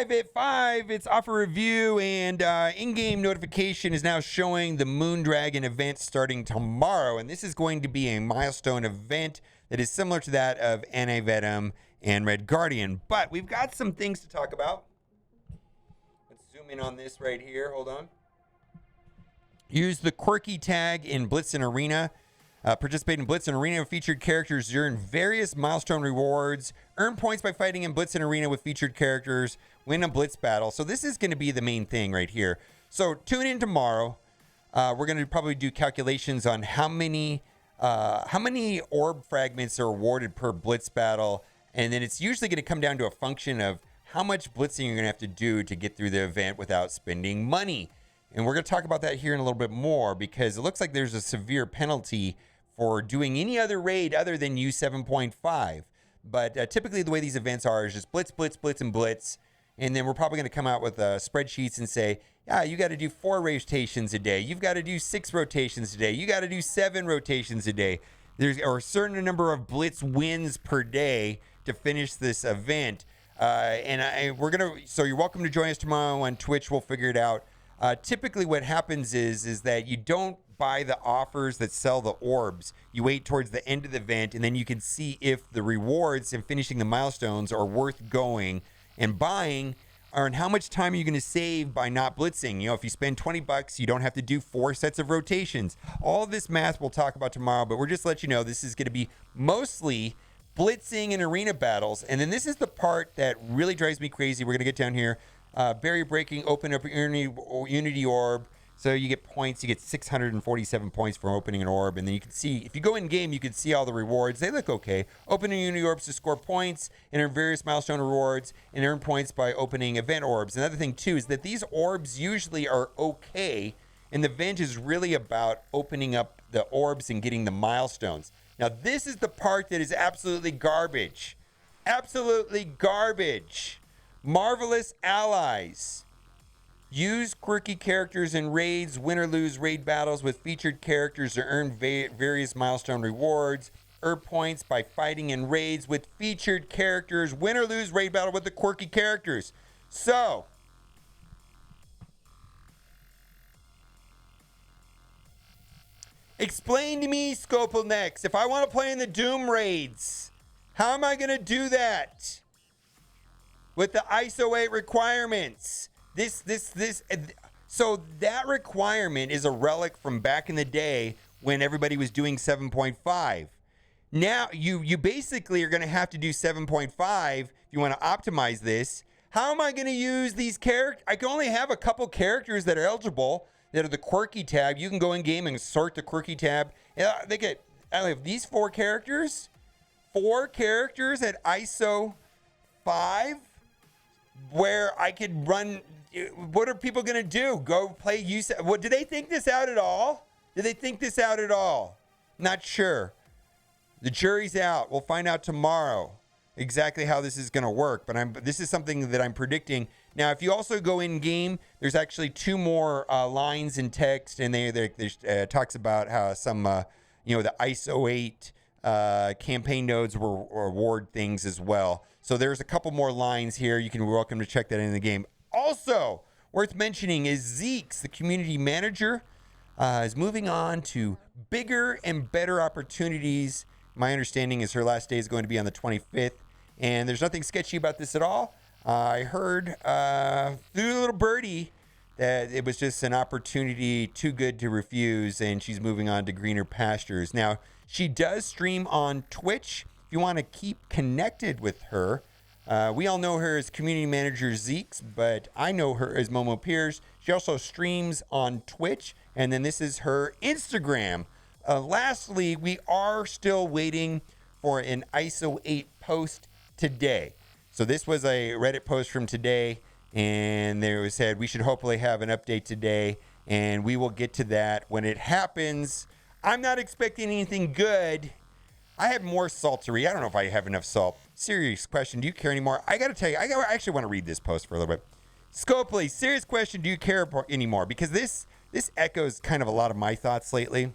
Live at 5, it's offer review, and in-game notification is now showing the Moondragon event starting tomorrow, and this is going to be a milestone event that is similar to that of Anti-Venom and Red Guardian. But we've got some things to talk about. Let's zoom in on this right here. Hold on. Use the quirky tag in Blitz and Arena. Participate in Blitz and Arena with featured characters. Earn various milestone rewards. Earn points by fighting in Blitz and Arena with featured characters. Win a Blitz battle. So this is going to be the main thing right here. So tune in tomorrow. We're going to probably do calculations on how many orb fragments are awarded per Blitz battle. And then it's usually going to come down to a function of how much blitzing you're going to have to do to get through the event without spending money. And we're going to talk about that here in a little bit more, because it looks like there's a severe penalty for doing any other raid other than U7.5. But typically the way these events are is just blitz, blitz, blitz, and blitz. And then we're probably going to come out with spreadsheets and say, yeah, you got to do 4 rotations a day. You've got to do 6 rotations a day. You got to do 7 rotations a day. There's a certain number of blitz wins per day to finish this event. So you're welcome to join us tomorrow on Twitch. We'll figure it out. Typically what happens is that you don't buy the offers that sell the orbs. You wait towards the end of the event, and then you can see if the rewards and finishing the milestones are worth going and buying, or and how much time are you going to save by not blitzing. You know, if you spend $20, you don't have to do 4 sets of rotations. All of this math we'll talk about tomorrow, but we're just letting you know this is going to be mostly blitzing and arena battles. And then this is the part that really drives me crazy. We're going to get down here. Barrier breaking, open up Unity Orb. So you get points. You get 647 points for opening an orb. And then you can see, if you go in game, you can see all the rewards. They look okay. Opening Unity Orbs to score points and earn various milestone rewards and earn points by opening event orbs. Another thing, too, is that these orbs usually are okay. And the event is really about opening up the orbs and getting the milestones. Now, this is the part that is absolutely garbage. Absolutely garbage. Marvelous allies. Use quirky characters in raids, win or lose raid battles with featured characters to earn various milestone rewards. Earn points by fighting in raids with featured characters. Win or lose raid battle with the quirky characters. So, explain to me, Scopel next, if I want to play in the Doom raids, how am I going to do that? With the ISO 8 requirements. So that requirement is a relic from back in the day when everybody was doing 7.5. Now, you basically are going to have to do 7.5 if you want to optimize this. How am I going to use these characters? I can only have a couple characters that are eligible, that are the quirky tab. You can go in game and sort the quirky tab. I have these 4 characters. 4 characters at ISO 5. Where I could run. What are people going to do? Go play use? What, did they think this out at all? Did they think this out at all? Not sure. The jury's out. We'll find out tomorrow exactly how this is going to work. But this is something that I'm predicting. Now, if you also go in game, there's actually 2 more lines in text, and they talks about how some the ISO 8 campaign nodes will reward things as well. So there's a couple more lines here. You're welcome to check that in the game. Also, worth mentioning is Zeke's, the community manager, is moving on to bigger and better opportunities. My understanding is her last day is going to be on the 25th, and there's nothing sketchy about this at all. I heard through a little birdie that it was just an opportunity too good to refuse, and she's moving on to greener pastures. Now, she does stream on Twitch. If you want to keep connected with her, we all know her as community manager Zeke's, but I know her as Momo Pierce. She also streams on Twitch, and then this is her Instagram. Lastly, we are still waiting for an ISO 8 post today. So this was a Reddit post from today, and there was said we should hopefully have an update today, and we will get to that when it happens. I'm not expecting anything good. I have more saltery. I don't know if I have enough salt. Serious question. Do you care anymore? I got to tell you, I actually want to read this post for a little bit. Scopely, serious question. Do you care anymore? Because this echoes kind of a lot of my thoughts lately.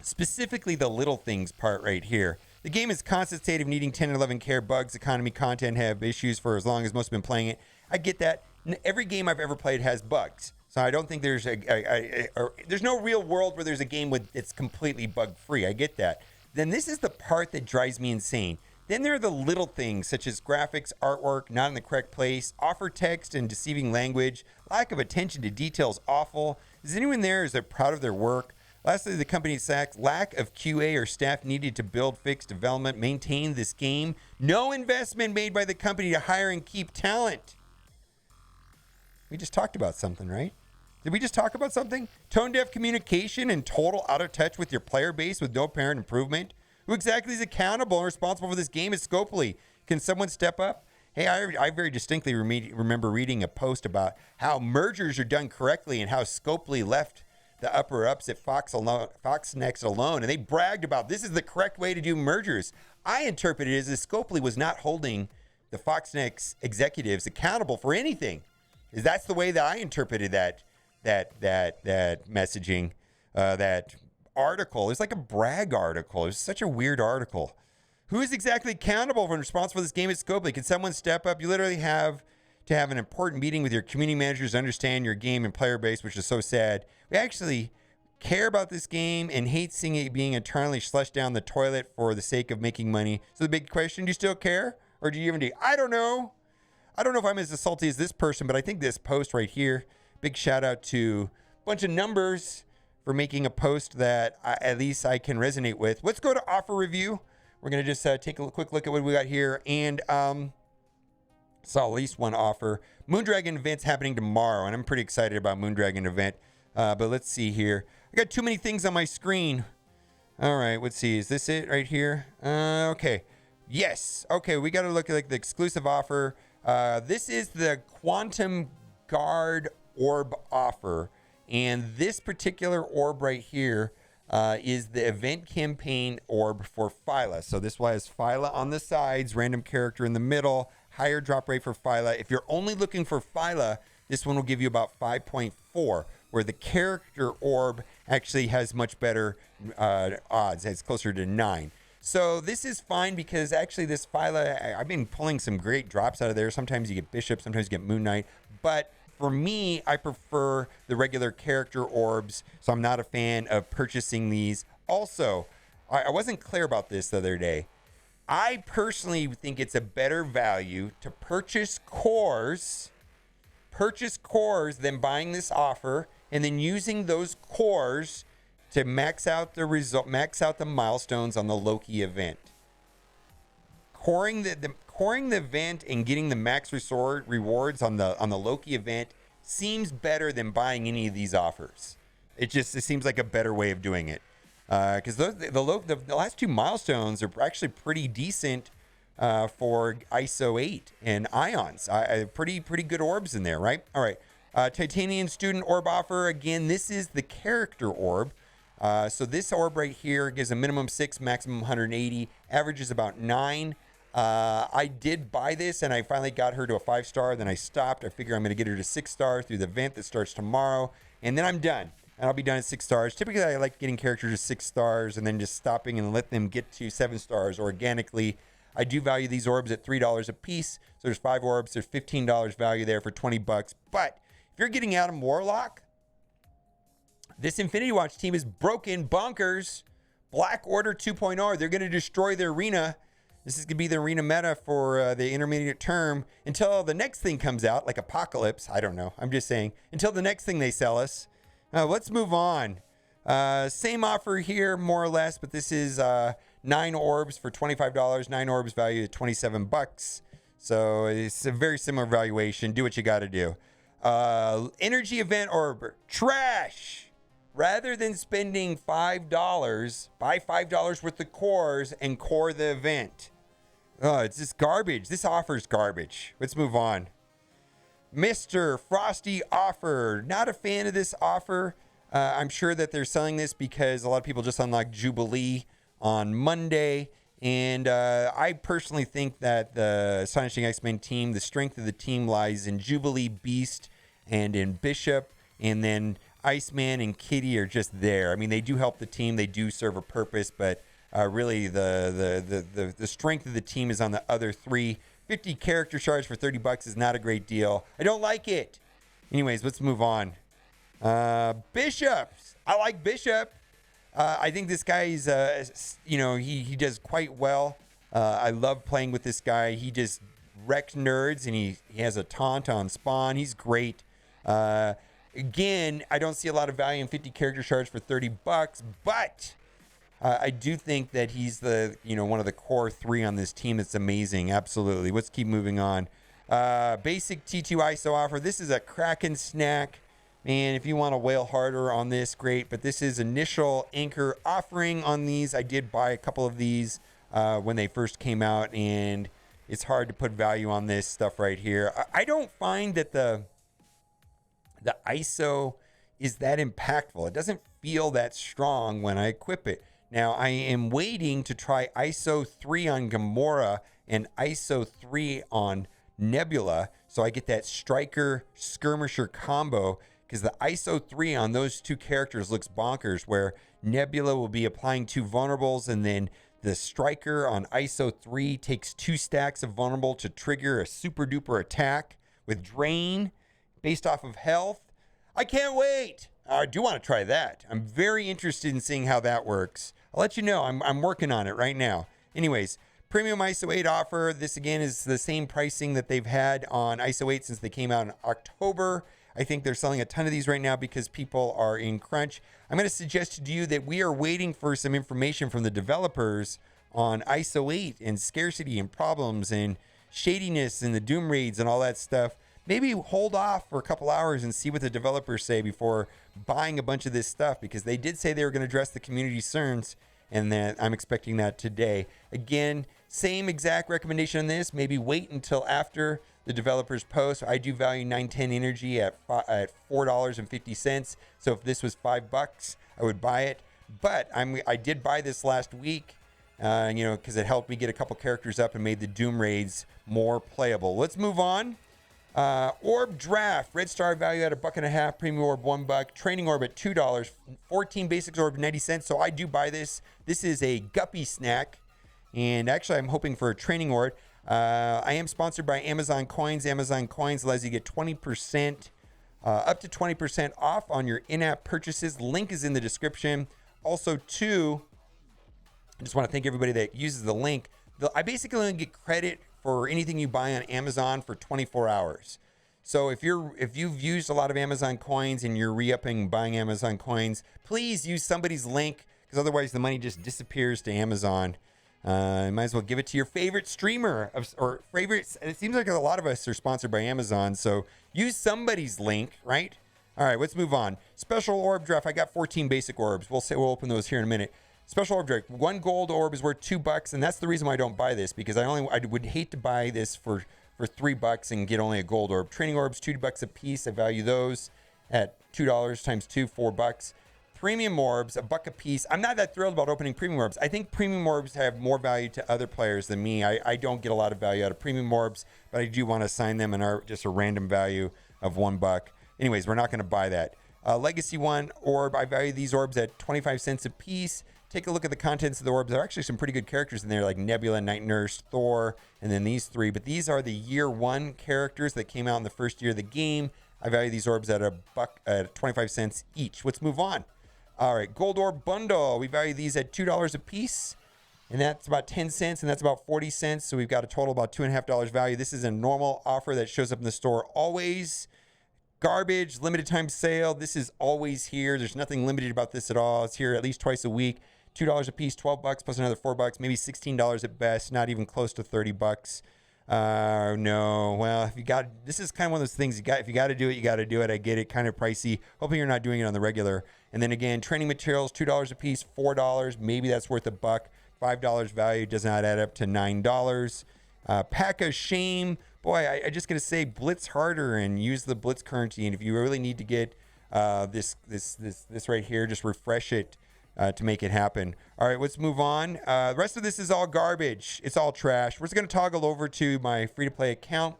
Specifically the little things part right here. The game is constant state of needing 10 and 11 care. Bugs, economy, content have issues for as long as most have been playing it. I get that. Every game I've ever played has bugs. So I don't think there's there's no real world where there's a game with it's completely bug free. I get that. Then this is the part that drives me insane. Then there are the little things such as graphics, artwork, not in the correct place, offer text and deceiving language, lack of attention to details awful. Is anyone there is proud of their work? Lastly, the company's lack of QA or staff needed to build, fix, development, maintain this game. No investment made by the company to hire and keep talent. We just talked about something, right? Did we just talk about something? Tone-deaf communication and total out of touch with your player base with no apparent improvement. Who exactly is accountable and responsible for this game is Scopely. Can someone step up? Hey, I very distinctly remember reading a post about how mergers are done correctly and how Scopely left the upper ups at Fox Next alone, and they bragged about this is the correct way to do mergers. I interpret it as if Scopely was not holding the Fox Next executives accountable for anything. Is that's the way that I interpreted that messaging, that article. It's like a brag article. It's such a weird article. Who is exactly accountable and responsible for this game at Scopely? Can someone step up? You literally have to have an important meeting with your community managers to understand your game and player base, which is so sad. We actually care about this game and hate seeing it being eternally flushed down the toilet for the sake of making money. So the big question, do you still care? Or do you even do? I don't know. I don't know if I'm as salty as this person, but I think this post right here, big shout out to a bunch of numbers for making a post that at least I can resonate with. Let's go to offer review. We're going to just take a quick look at what we got here. And saw at least one offer. Moondragon event's happening tomorrow, and I'm pretty excited about Moondragon event. But let's see here. I got too many things on my screen. All right, let's see. Is this it right here? Okay. Yes. Okay, we got to look at like the exclusive offer. This is the Quantum Guard Orb offer. And this particular orb right here is the event campaign orb for Phyla. So this one has Phyla on the sides, random character in the middle, higher drop rate for Phyla. If you're only looking for Phyla, this one will give you about 5.4, where the character orb actually has much better odds. It's closer to 9. So this is fine because actually this Phyla, I've been pulling some great drops out of there. Sometimes you get Bishop, sometimes you get Moon Knight. But for me, I prefer the regular character orbs, so I'm not a fan of purchasing these. Also, I wasn't clear about this the other day. I personally think it's a better value to purchase cores than buying this offer and then using those cores to max out the milestones on the Loki event. Coring the event and getting the max rewards on the Loki event seems better than buying any of these offers. It seems like a better way of doing it. Because the last two milestones are actually pretty decent for ISO 8 and Ions. Pretty good orbs in there, right? All right. Titanium Student Orb offer. Again, this is the character orb. So this orb right here gives a minimum 6, maximum 180. Average is about 9. I did buy this and I finally got her to a 5-star. Then I stopped. I figure I'm going to get her to 6-star through the event that starts tomorrow. And then I'm done. And I'll be done at 6 stars. Typically, I like getting characters to 6 stars and then just stopping and let them get to 7 stars organically. I do value these orbs at $3 a piece. So there's 5 orbs. There's $15 value there for $20. But if you're getting Adam Warlock, this Infinity Watch team is broken bonkers. Black Order 2.0. They're going to destroy the arena. This is going to be the arena meta for the intermediate term until the next thing comes out, like Apocalypse. I don't know. I'm just saying. Until the next thing they sell us. Let's move on. Same offer here, more or less, but this is 9 orbs for $25. 9 orbs valued at $27. So it's a very similar valuation. Do what you got to do. Energy event orb, trash. Rather than spending $5, buy $5 worth of cores and core the event. Oh, it's just garbage. This offer's garbage. Let's move on. Mr. Frosty offer. Not a fan of this offer. I'm sure that they're selling this because a lot of people just unlocked Jubilee on Monday. And I personally think that the Astonishing X-Men team, the strength of the team lies in Jubilee, Beast, and in Bishop. And then Iceman and Kitty are just there. I mean, they do help the team. They do serve a purpose. But really the strength of the team is on the other three. 50 character shards for $30 is not a great deal. I don't like it. Anyways, let's move on. Bishops. I like Bishop. I think this guy is, he does quite well. I love playing with this guy. He just wrecks nerds, and he has a taunt on spawn. He's great. Again, I don't see a lot of value in 50 character shards for $30, but I do think that he's one of the core three on this team. That's amazing. Absolutely. Let's keep moving on. Basic T2 ISO offer. This is a Kraken snack. Man, if you want to whale harder on this, great. But this is initial anchor offering on these. I did buy a couple of these when they first came out, and it's hard to put value on this stuff right here. I don't find that the ISO is that impactful. It doesn't feel that strong when I equip it. Now, I am waiting to try ISO 3 on Gamora and ISO 3 on Nebula, so I get that Striker Skirmisher combo, because the ISO 3 on those two characters looks bonkers, where Nebula will be applying 2 vulnerables, and then the Striker on ISO 3 takes 2 stacks of vulnerable to trigger a super duper attack with Drain based off of health. I can't wait. I do want to try that. I'm very interested in seeing how that works. I'll let you know. I'm working on it right now. Anyways, Premium ISO 8 offer. This again is the same pricing that they've had on ISO 8 since they came out in October. I think they're selling a ton of these right now because people are in crunch. I'm going to suggest to you that we are waiting for some information from the developers on ISO 8 and scarcity and problems and shadiness and the Doom raids and all that stuff. Maybe hold off for a couple hours and see what the developers say before buying a bunch of this stuff, because they did say they were going to address the community concerns, and that I'm expecting that today. Again, same exact recommendation on this. Maybe wait until after the developers post. I do value 910 energy at $4.50. So if this was $5, I would buy it. But I did buy this last week, because it helped me get a couple characters up and made the Doom raids more playable. Let's move on. Orb draft, red star value at $1.50, premium orb $1, training orb at $2, 14 basics orb 90 cents. So I do buy this. This is a guppy snack, and actually I'm hoping for a training orb. I am sponsored by Amazon Coins. Amazon Coins allows you to get 20%, up to 20% off on your in-app purchases. Link is in the description. Also, too, I just want to thank everybody that uses the link. I basically only get credit for anything you buy on Amazon for 24 hours. So if you've used a lot of Amazon coins and you're re-upping buying Amazon coins, please use somebody's link, because otherwise the money just disappears to Amazon. You might as well give it to your favorite streamer or favorites. It seems like a lot of us are sponsored by Amazon, so use somebody's link, right? All right, let's move on. Special orb draft. I got 14 basic orbs. We'll open those here in a minute. Special orb draft. 1 gold orb is worth $2, and that's the reason why I don't buy this, because I would hate to buy this for $3 and get only a gold orb. Training orbs, $2 a piece. I value those at $2 times 2, $4. Premium orbs, $1 a piece. I'm not that thrilled about opening premium orbs. I think premium orbs have more value to other players than me. I don't get a lot of value out of premium orbs, but I do want to assign them just a random value of $1. Anyways, we're not going to buy that. Legacy 1 orb, I value these orbs at 25 cents a piece. Take a look at the contents of the orbs. There are actually some pretty good characters in there, like Nebula, Night Nurse, Thor, and then these 3. But these are the year 1 characters that came out in the first year of the game. I value these orbs at at 25 cents each. Let's move on. All right, gold orb bundle. We value these at $2 a piece, and that's about 10 cents, and that's about 40 cents. So we've got a total about $2.50 value. This is a normal offer that shows up in the store always. Garbage, limited time sale. This is always here. There's nothing limited about this at all. It's here at least twice a week. $2 a piece, $12 plus another $4, maybe $16 at best, not even close to $30. No, well, this is kind of one of those things if you got to do it, you got to do it. I get it, kind of pricey. Hoping you're not doing it on the regular. And then again, training materials, $2 a piece, $4, maybe that's worth $1. $5 value does not add up to $9. Pack of shame. Boy, I just got to say, blitz harder and use the blitz currency. And if you really need to get this right here, just refresh it to make it happen. All right, let's move on. The rest of this is all garbage. It's all trash. We're just going to toggle over to my free-to-play account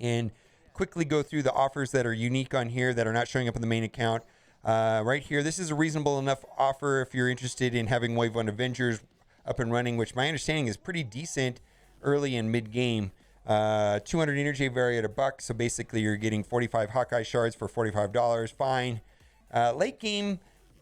and quickly go through the offers that are unique on here that are not showing up in the main account. Right here, this is a reasonable enough offer if you're interested in having Wave 1 Avengers up and running, which my understanding is pretty decent early and mid-game. 200 energy vary at $1, so basically you're getting 45 Hawkeye shards for $45. Fine. Late game,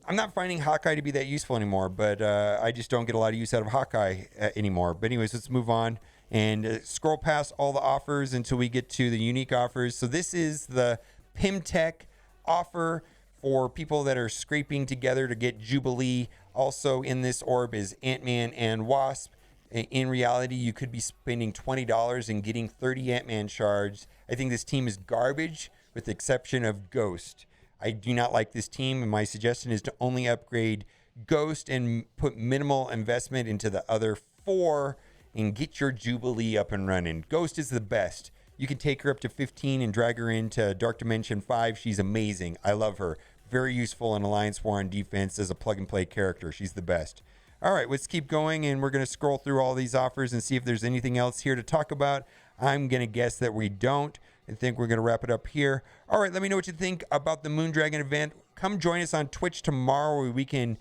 I'm not finding Hawkeye to be that useful anymore, but I just don't get a lot of use out of Hawkeye anymore. But anyways, let's move on and scroll past all the offers until we get to the unique offers. So this is the Pimtech offer for people that are scraping together to get Jubilee. Also in this orb is Ant-Man and Wasp. In reality, you could be spending $20 and getting 30 Ant-Man shards. I think this team is garbage with the exception of Ghost. I do not like this team, and my suggestion is to only upgrade Ghost and put minimal investment into the other 4 and get your Jubilee up and running. Ghost is the best. You can take her up to 15 and drag her into Dark Dimension 5. She's amazing. I love her. Very useful in Alliance War on defense as a plug-and-play character. She's the best. All right, let's keep going, and we're going to scroll through all these offers and see if there's anything else here to talk about. I'm going to guess that we don't. I think we're going to wrap it up here. All right, let me know what you think about the Moondragon event. Come join us on Twitch tomorrow where we can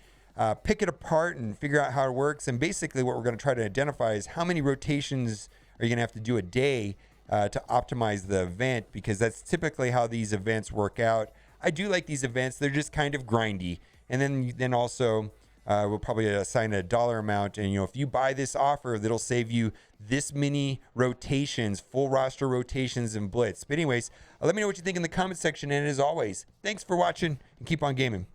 pick it apart and figure out how it works. And basically what we're going to try to identify is how many rotations are you going to have to do a day to optimize the event, because that's typically how these events work out. I do like these events. They're just kind of grindy. And then also we'll probably assign a dollar amount. And, if you buy this offer, that'll save you this many rotations, full roster rotations and Blitz. But anyways, let me know what you think in the comment section. And as always, thanks for watching and keep on gaming.